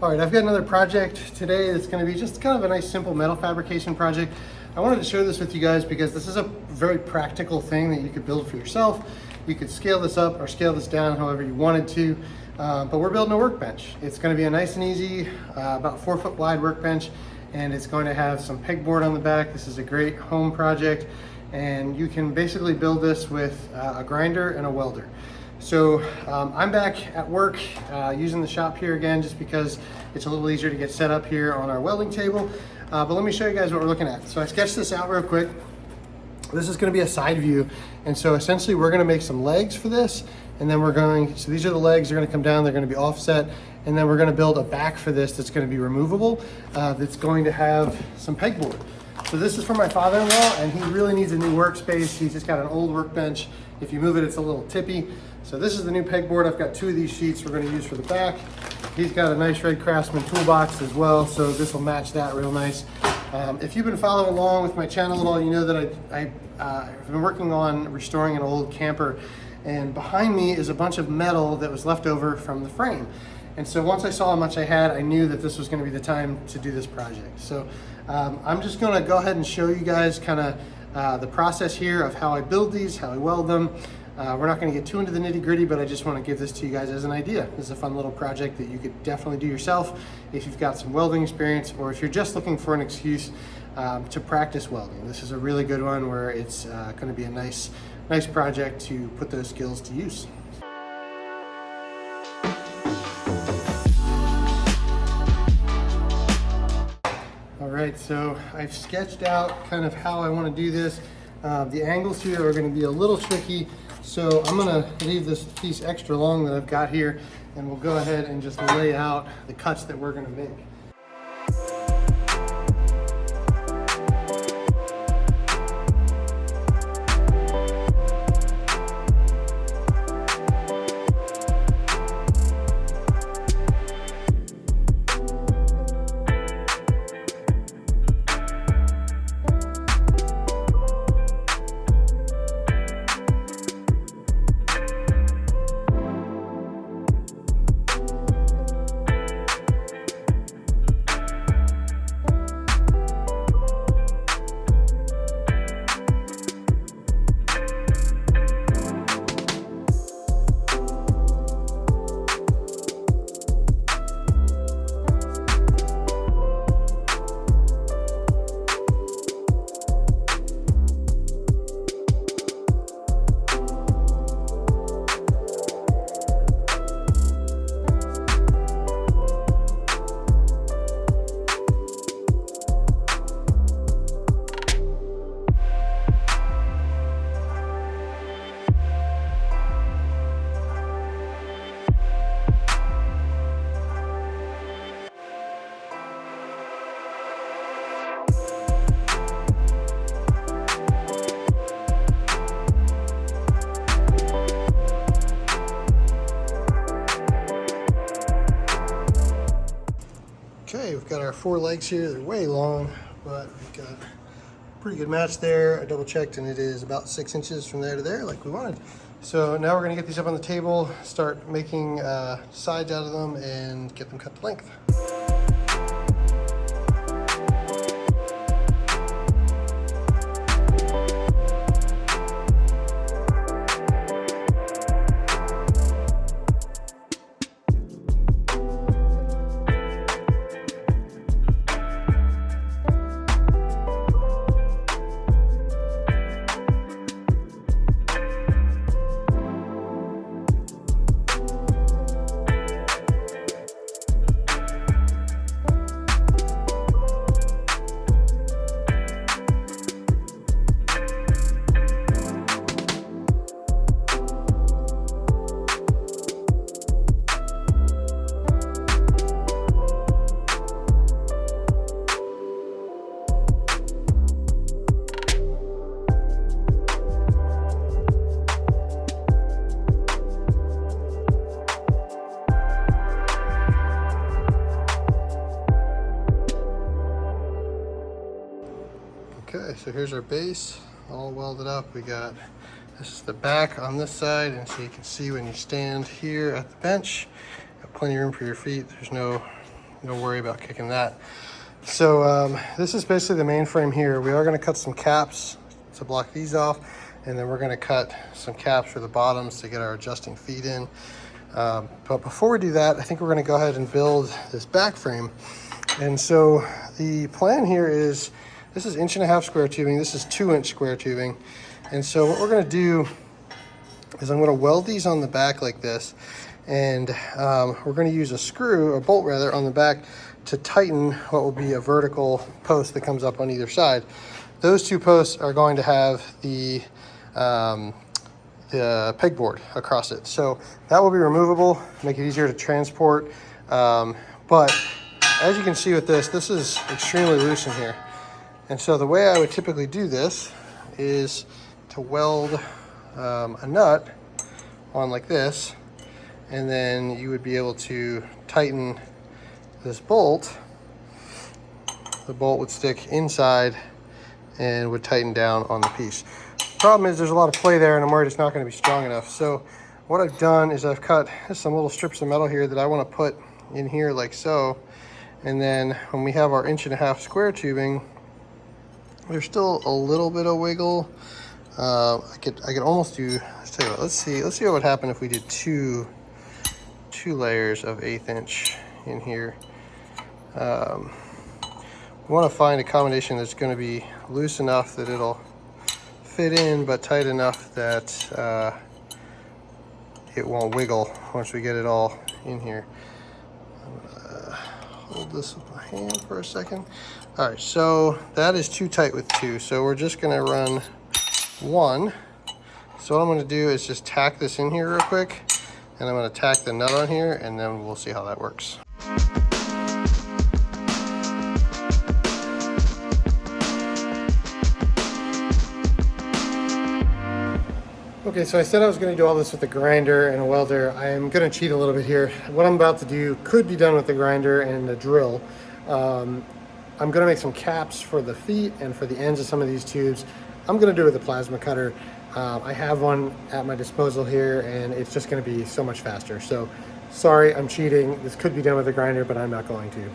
All right, I've got another project today that's going to be just kind of a nice simple metal fabrication project. I wanted to share this with you guys because this is a very practical thing that you could build for yourself. You could scale this up or scale this down however you wanted to, but we're building a workbench. It's going to be a nice and easy, about 4 foot wide workbench, and it's going to have some pegboard on the back. This is a great home project, and you can basically build this with a grinder and a welder. So I'm back at work using the shop here again just because it's a little easier to get set up here on our welding table. But let me show you guys what we're looking at. So I sketched this out real quick. This is going to be a side view, and so essentially we're going to make some legs for this, and then so these are the legs. They're going to come down, they're going to be offset, and then we're going to build a back for this that's going to be removable, that's going to have some pegboard. So this is for my father-in-law, and he really needs a new workspace. He's just got an old workbench. If you move it, it's a little tippy. So this is the new pegboard. I've got 2 of these sheets we're going to use for the back. He's got a nice red Craftsman toolbox as well, so this will match that real nice. If you've been following along with my channel at all, you know that I've been working on restoring an old camper, and behind me is a bunch of metal that was left over from the frame. And so once I saw how much I had, I knew that this was going to be the time to do this project. So I'm just going to go ahead and show you guys kind of the process here of how I build these, how I weld them. We're not going to get too into the nitty-gritty, but I just want to give this to you guys as an idea. This is a fun little project that you could definitely do yourself if you've got some welding experience, or if you're just looking for an excuse to practice welding. This is a really good one where it's going to be a nice project to put those skills to use. All right, so I've sketched out kind of how I want to do this. The angles here are going to be a little tricky, so I'm going to leave this piece extra long that I've got here, and we'll go ahead and just lay out the cuts that we're going to make. Okay, we've got our 4 legs here. They're way long, but we've got a pretty good match there. I double checked, and it is about 6 inches from there to there like we wanted. So now we're gonna get these up on the table, start making sides out of them, and get them cut to length. Okay, so here's our base all welded up. We got, this is the back on this side, and so you can see when you stand here at the bench, got plenty of room for your feet. There's no don't worry about kicking that. So this is basically the main frame here. We are going to cut some caps to block these off, and then we're going to cut some caps for the bottoms to get our adjusting feet in. But before we do that, I think we're going to go ahead and build this back frame. And so the plan here is, this is 1.5 inch square tubing, this is 2 inch square tubing. And so what we're going to do is I'm going to weld these on the back like this, and we're going to use a screw, or bolt rather, on the back to tighten what will be a vertical post that comes up on either side. Those two posts are going to have the pegboard across it. So that will be removable, make it easier to transport. But as you can see with this is extremely loose in here. And so the way I would typically do this is to weld a nut on like this, and then you would be able to tighten this bolt. The bolt would stick inside and would tighten down on the piece. Problem is there's a lot of play there, and I'm worried it's not going to be strong enough. So what I've done is I've cut some little strips of metal here that I want to put in here like so. And then when we have our 1.5 inch square tubing, there's still a little bit of wiggle. I could almost do, let's tell you what, let's see what would happen if we did two layers of 1/8 inch in here. We want to find a combination that's going to be loose enough that it'll fit in, but tight enough that it won't wiggle once we get it all in here. I'm gonna hold this with my hand for a second. All right, so that is too tight with 2, so we're just going to run 1. So what I'm going to do is just tack this in here real quick, and I'm going to tack the nut on here, and then we'll see how that works. Okay, so I said I was going to do all this with a grinder and a welder. I am going to cheat a little bit here. What I'm about to do could be done with the grinder and the drill. I'm going to make some caps for the feet and for the ends of some of these tubes. I'm going to do it with a plasma cutter. I have one at my disposal here, and it's just going to be so much faster. So sorry, I'm cheating. This could be done with a grinder, but I'm not going to.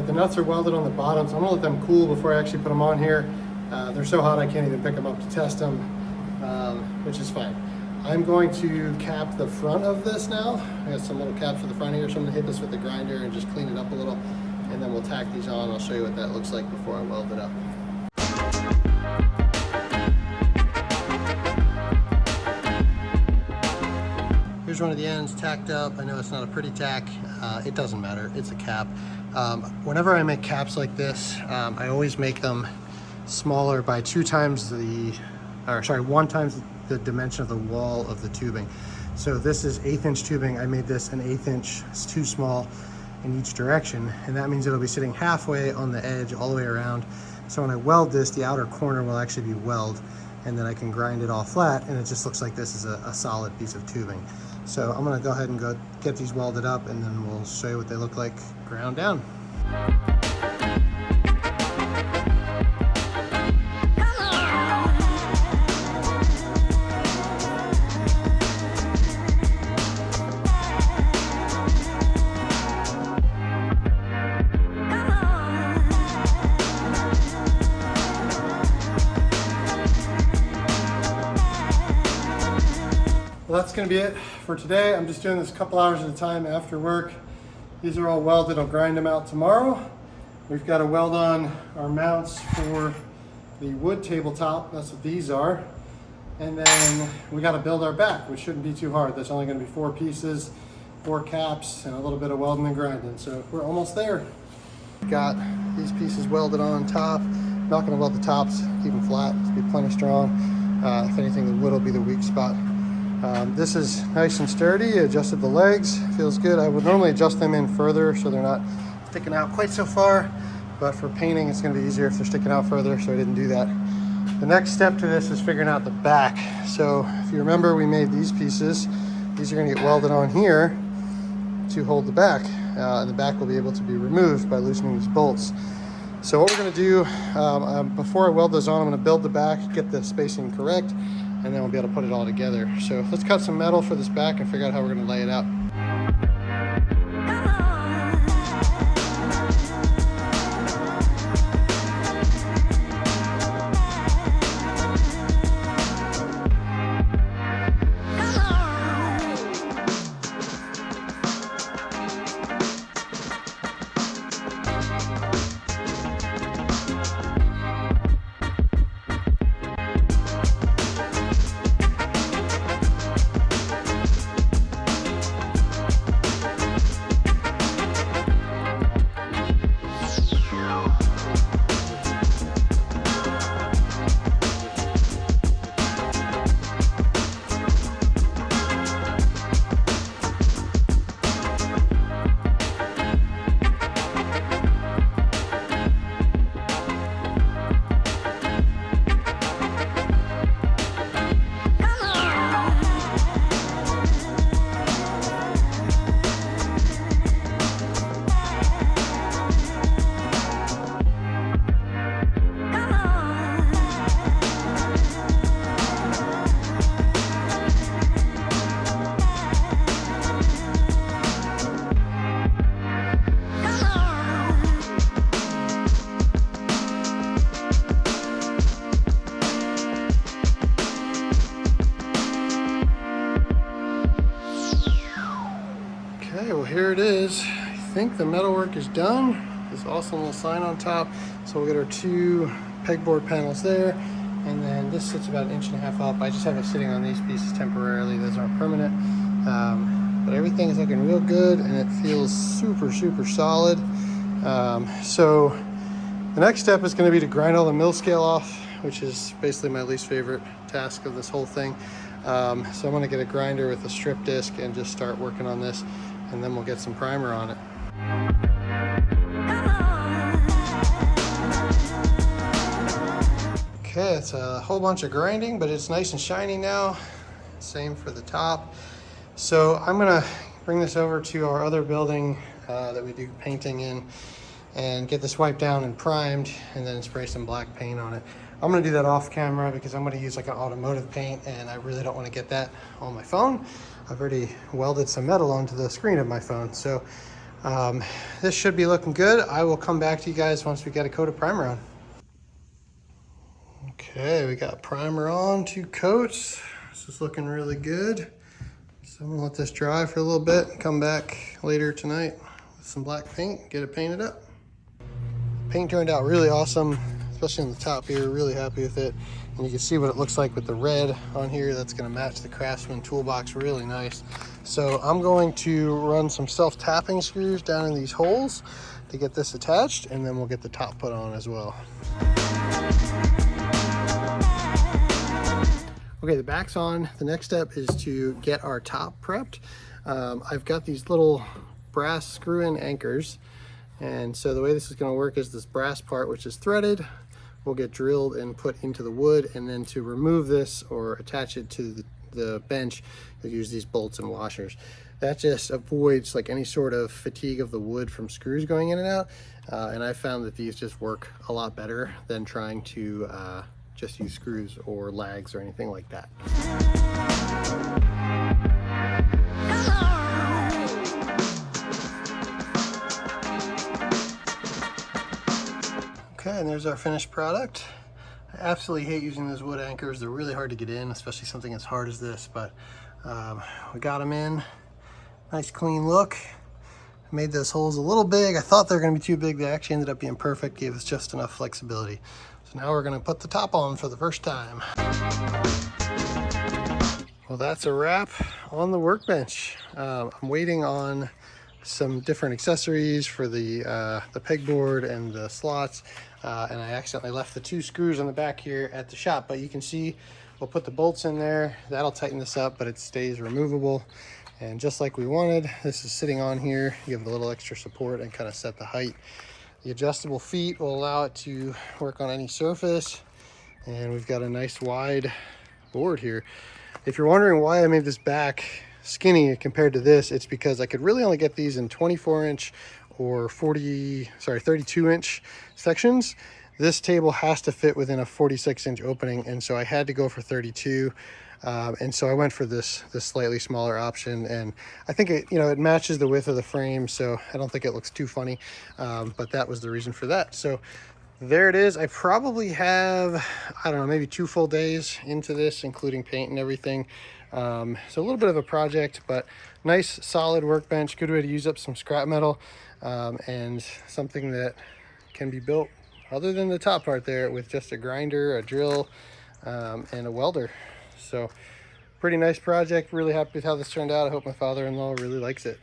The nuts are welded on the bottom, so I'm gonna let them cool before I actually put them on here. They're so hot I can't even pick them up to test them, which is fine. I'm going to cap the front of this now. I got some little caps for the front here, so I'm gonna hit this with the grinder and just clean it up a little, and then we'll tack these on. I'll show you what that looks like before I weld it up. Here's one of the ends tacked up. I know it's not a pretty tack. It doesn't matter, it's a cap. Whenever I make caps like this, I always make them smaller by 1 times the dimension of the wall of the tubing. So this is 1/8 inch tubing. I made this an 1/8 inch. It's too small in each direction, and that means it'll be sitting halfway on the edge all the way around. So when I weld this, the outer corner will actually be weld, and then I can grind it all flat, and it just looks like this is a solid piece of tubing. So I'm gonna go ahead and go get these welded up, and then we'll show you what they look like ground down. Well, that's going to be it for today. I'm just doing this a couple hours at a time after work. These are all welded. I'll grind them out tomorrow. We've got to weld on our mounts for the wood tabletop. That's what these are. And then we got to build our back, which shouldn't be too hard. That's only going to be 4 pieces, 4 caps, and a little bit of welding and grinding. So we're almost there. Got these pieces welded on top. Not going to weld the tops, keep them flat, to be plenty strong. If anything, the wood will be the weak spot. This is nice and sturdy. Adjusted the legs, feels good. I would normally adjust them in further so they're not sticking out quite so far, but for painting it's going to be easier if they're sticking out further, so I didn't do that. The next step to this is figuring out the back. So if you remember, we made these pieces. These are going to get welded on here to hold the back, and the back will be able to be removed by loosening these bolts. So what we're going to do, before I weld those on, I'm going to build the back, get the spacing correct, and then we'll be able to put it all together. So let's cut some metal for this back and figure out how we're going to lay it out. Okay, well here it is. I think the metalwork is done. This awesome little sign on top. So we'll get our two pegboard panels there. And then this sits about 1.5 inches up. I just have it sitting on these pieces temporarily. Those aren't permanent. But everything is looking real good and it feels super, super solid. So the next step is going to be to grind all the mill scale off, which is basically my least favorite task of this whole thing. So I'm going to get a grinder with a strip disc and just start working on this, and then we'll get some primer on it. Okay, it's a whole bunch of grinding, but it's nice and shiny now. Same for the top. So I'm gonna bring this over to our other building that we do painting in and get this wiped down and primed, and then spray some black paint on it. I'm gonna do that off camera because I'm gonna use like an automotive paint, and I really don't want to get that on my phone. I've already welded some metal onto the screen of my phone. So this should be looking good. I will come back to you guys once we get a coat of primer on. Okay, we got primer on, 2 coats. This is looking really good. So I'm gonna let this dry for a little bit and come back later tonight with some black paint, get it painted up. Paint turned out really awesome, especially on the top here. Really happy with it. And you can see what it looks like with the red on here. That's gonna match the Craftsman toolbox really nice. So I'm going to run some self-tapping screws down in these holes to get this attached, and then we'll get the top put on as well. Okay, the back's on. The next step is to get our top prepped. I've got these little brass screw-in anchors. And so the way this is going to work is this brass part, which is threaded, will get drilled and put into the wood. And then to remove this or attach it to the bench, you'll use these bolts and washers. That just avoids like any sort of fatigue of the wood from screws going in and out. And I found that these just work a lot better than trying to just use screws or lags or anything like that. Okay, and there's our finished product. I absolutely hate using those wood anchors. They're really hard to get in, especially something as hard as this, but we got them in. Nice clean look. I made those holes a little big. I thought they were gonna be too big. They actually ended up being perfect, gave us just enough flexibility. So now we're gonna put the top on for the first time. Well, that's a wrap on the workbench. I'm waiting on some different accessories for the pegboard and the slots, and I accidentally left the 2 screws on the back here at the shop, but you can see We'll put the bolts in there. That'll tighten this up, but it stays removable. And just like we wanted, this is sitting on here. You have a little extra support and kind of set the height. The adjustable feet will allow it to work on any surface. And we've got a nice wide board here. If you're wondering why I made this back skinny compared to this, it's because I could really only get these in 24-inch or 32-inch sections. This table has to fit within a 46-inch opening, and so I had to go for 32. And so I went for this slightly smaller option, and I think it, you know, it matches the width of the frame, so I don't think it looks too funny. But that was the reason for that. So there it is. I probably have, I don't know, maybe 2 full days into this, including paint and everything. So a little bit of a project, but nice solid workbench, good way to use up some scrap metal, and something that can be built other than the top part there with just a grinder, a drill, and a welder. So pretty nice project. Really happy with how this turned out. I hope my father-in-law really likes it.